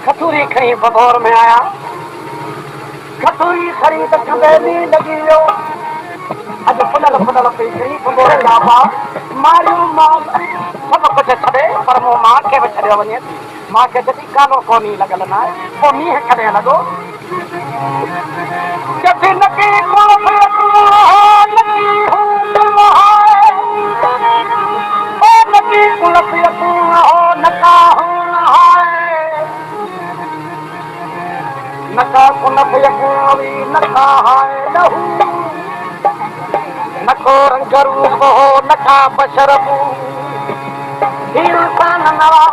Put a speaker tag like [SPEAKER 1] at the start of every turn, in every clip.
[SPEAKER 1] खतूरी खड़ी बदौर में आया खतूरी खड़ी तो खंडेली लगी वियो अज फुनल फुनल पई खड़ी बदौर लाभा मारियो माल सब कुछ छड़े पर मो मां के भी छड़ियो वने मां के जति कालो कोनी लगल ना वो मीह करे लगो जति नकी को लगी हो ओ नकी को हो नका हो नका कुनफ यकूवी नका हाय लहू नको रंग रूप हो नका बशरबू इंसान नवा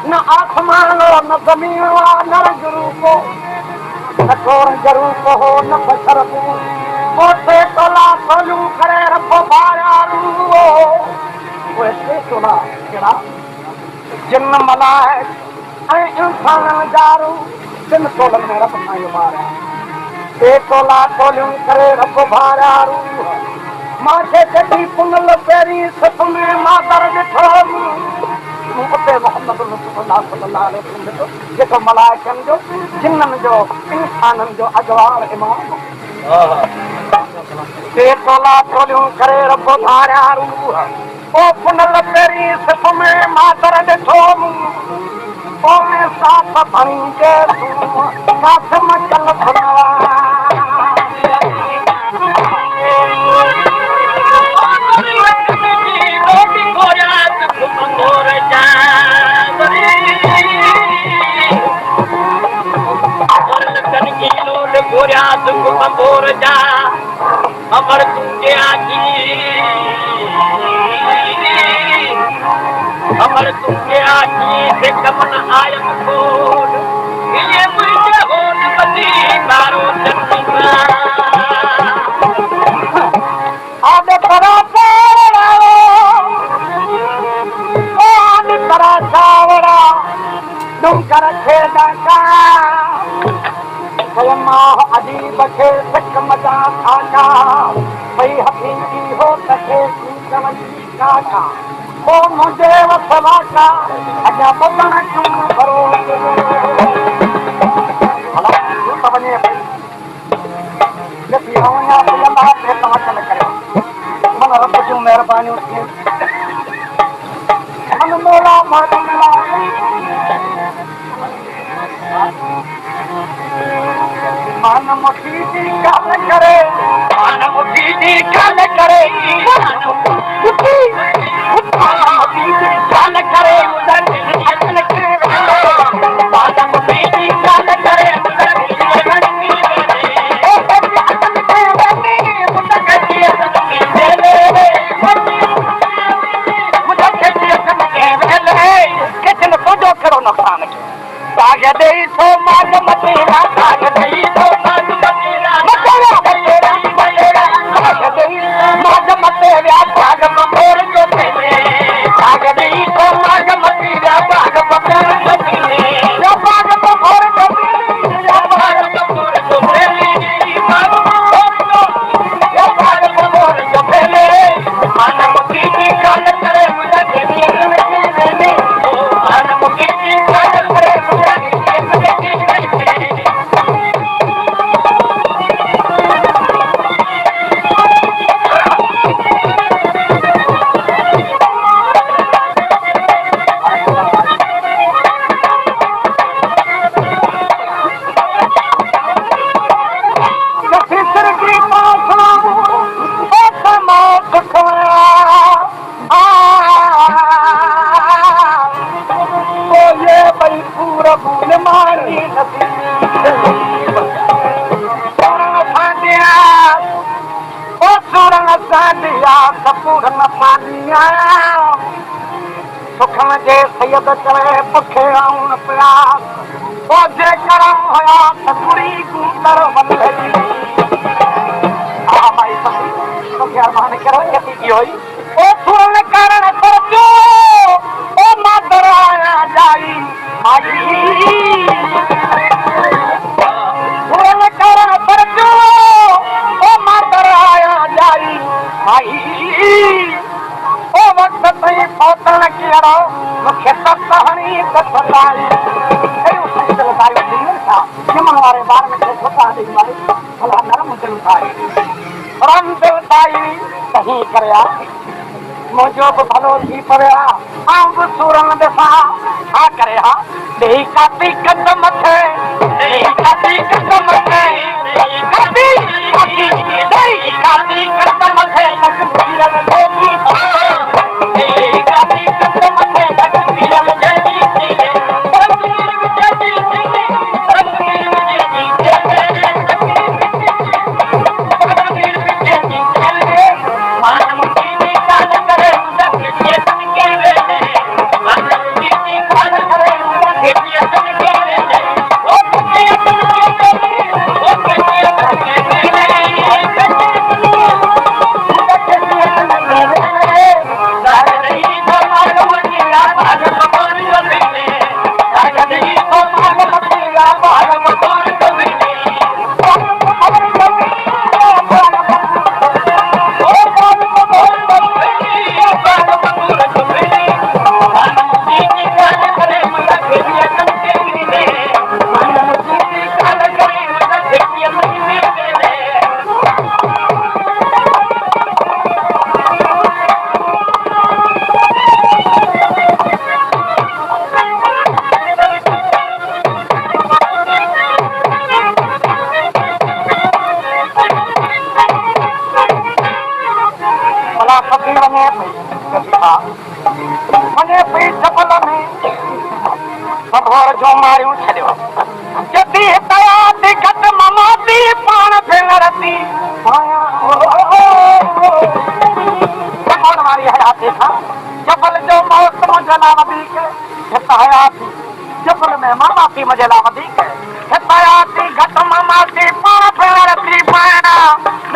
[SPEAKER 1] न आसमान न जमीन न रंग रूप नको रंग रूप हो न बशरबू ओते तोला सोलू करे रब बायारू ओते तोला केड़ा जिन्न मलाइक ऐं इंसान जारू तिन तोलन में रब साईं मारा टे तोला तोलियूं करे रब भारारू मांखे कॾहिं पुनल पहिरीं सत में मां दर ॾिठो उते मोहम्मद रसूलुल्लाह सल्लल्लाहु अलैहि वसल्लम जो जेको मलाइकनि जो जिन्ननि जो इंसाननि जो अगवार इमाम ते तोला तोलियूं करे रब धारिया रूह ओ पुनल तेरी सिफ में मातर ॾिठो ओ में साथ बणी जे तूं साथ मचल फुलवा अमर तुझे आखी अमर तुझे आखी से कमन आयम खोल ये मुझे होन बदी मारो चंद्रा आदे करा चावड़ा ओ आदे करा चावड़ा तुम कर खेदा का अजीब खे सिक मजा खाचा भई हकीकी हो तखे चवंदी काचा ओ मुंहिंजे वस वाचा अञा बदन क्यों भरो हला तूं त वञे पई जॾहिं वञा पई अलाह ते तवकल करे मन रब जूं महिरबानियूं थियूं मन मोला मोला मान मुखी जी गाल करे मान मुखी जी गाल करे मान मुखी जी गाल करे अचन के मान मुखी जी गाल करे नुकसान साग दे सो माग मतेरा साग दे सो माग मतेरा मतेरा मतेरा मतेरा साग दे माग मतेरा साग मपोर जो तेरे साग दे सो माग मतेरा साग मपोर जो तेरे या साग मपोर जो तेरे या साग मपोर जो तेरे साग मपोर जो या साग मपोर जो तेरे मान मुखी जी गाल करे मुझे देवी देवी मान मुखी जी गाल करे सुखन जे सैयद चढ़े पुखे आउन पिया ओ जे करम होया सकुड़ी कूतर वंदे आ माई सखी तो क्या मान करो यति की होई ओ सुरन कारण परजो ओ मातर आया जाई आई सुरन कारण परजो ओ मातर आया जाई आई ओ वक्त तई पहुंचण केड़ो मूंखे त कहाणी बताई एयो सिलसिलो दाई थी था जमन वारे बार में छोटा दी माई भला नरम दिल थाई राम दिल थाई सही करया मुझो भी भलो थी पविया आऊं भी सूरन ॾिसां छा करे हा ॾेई काती कदम थे ॾेई काती कदम थे ॾेई काती कदम थे तकबीर देवी ॾेई काती कदम थे तकबीर देवी मारियूं छॾियो जदी हिदायत घट ममाती पाण भेणरती कौन वारी हयाती था जबल जो मौत मुझला वधीक हित हयाती जबल में ममाती मुझला वधीक हिदायत घट ममाती पाण भेणरती पाण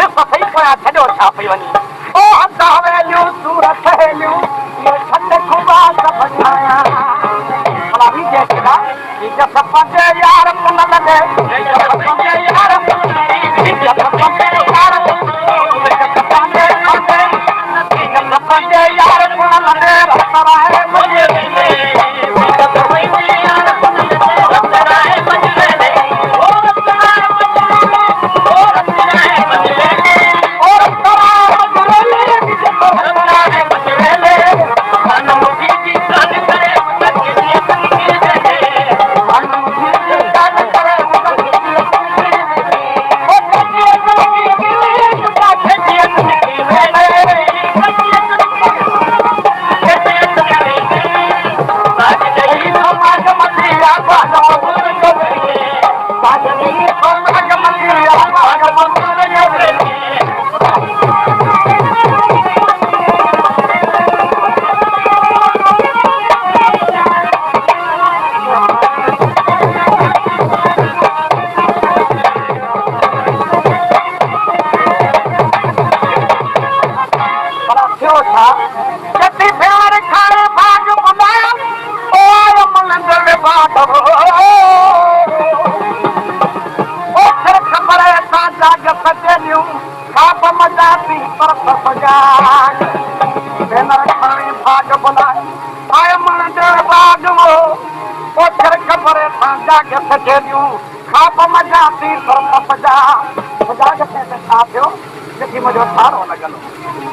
[SPEAKER 1] ॾिस सही पोयां छॾियो छा पई वञी ओ हद हवेलियूं सूरत हेलियूं ये छॾ खुबा सभु ठाहियां जब पंजे यार पुन लगे जब पंजे यार जब पंजे यार जब पंजे यार पुन लगे रतराए मुझे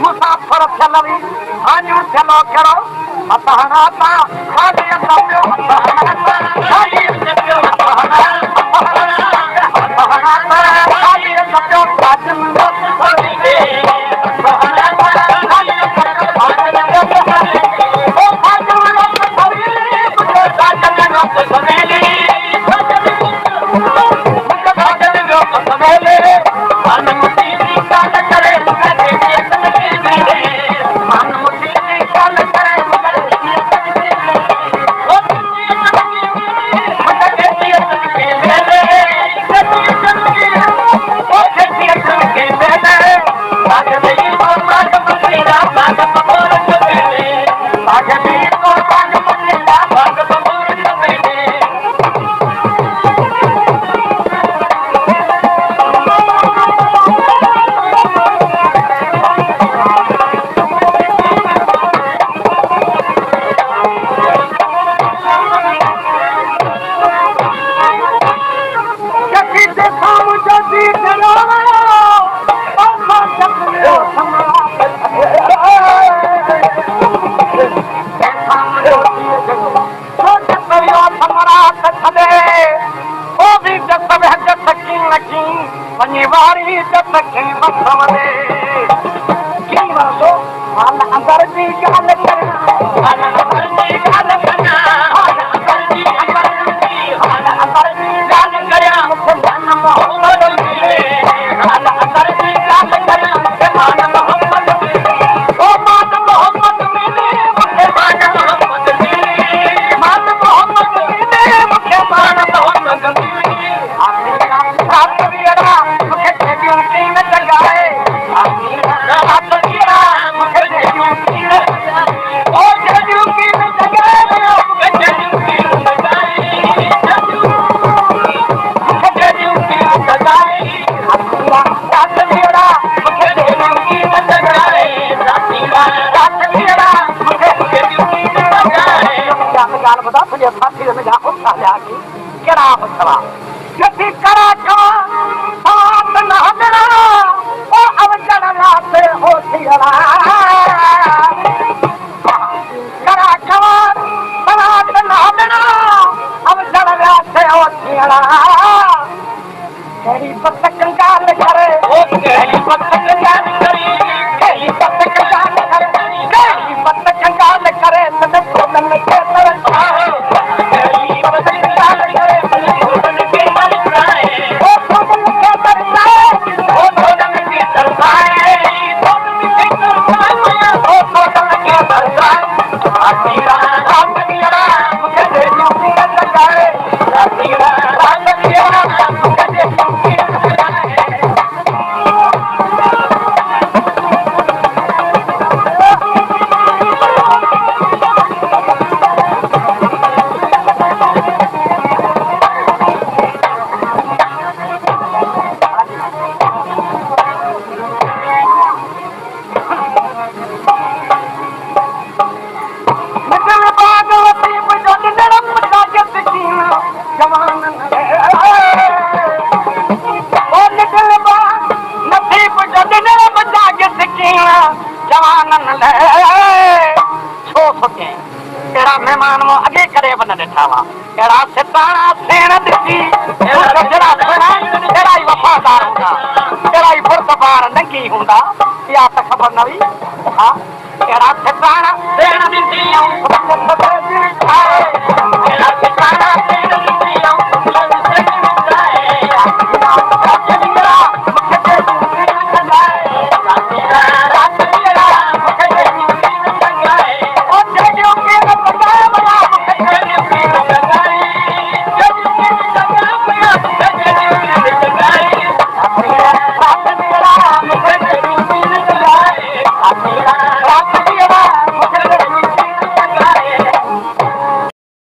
[SPEAKER 1] मुसाफ़िर थियल हुई हानियूं थियलो कहिड़ो हथहणा था खाधीअ पियो सेण ॾिसी जहिड़ा अहिड़ा ई वफ़ादार हूंदा, अहिड़ा ई बुर्दबार नंगी हूंदा। इहा त ख़बर न हुई। हा अहिड़ा ठिकाणा सेण ॾिसी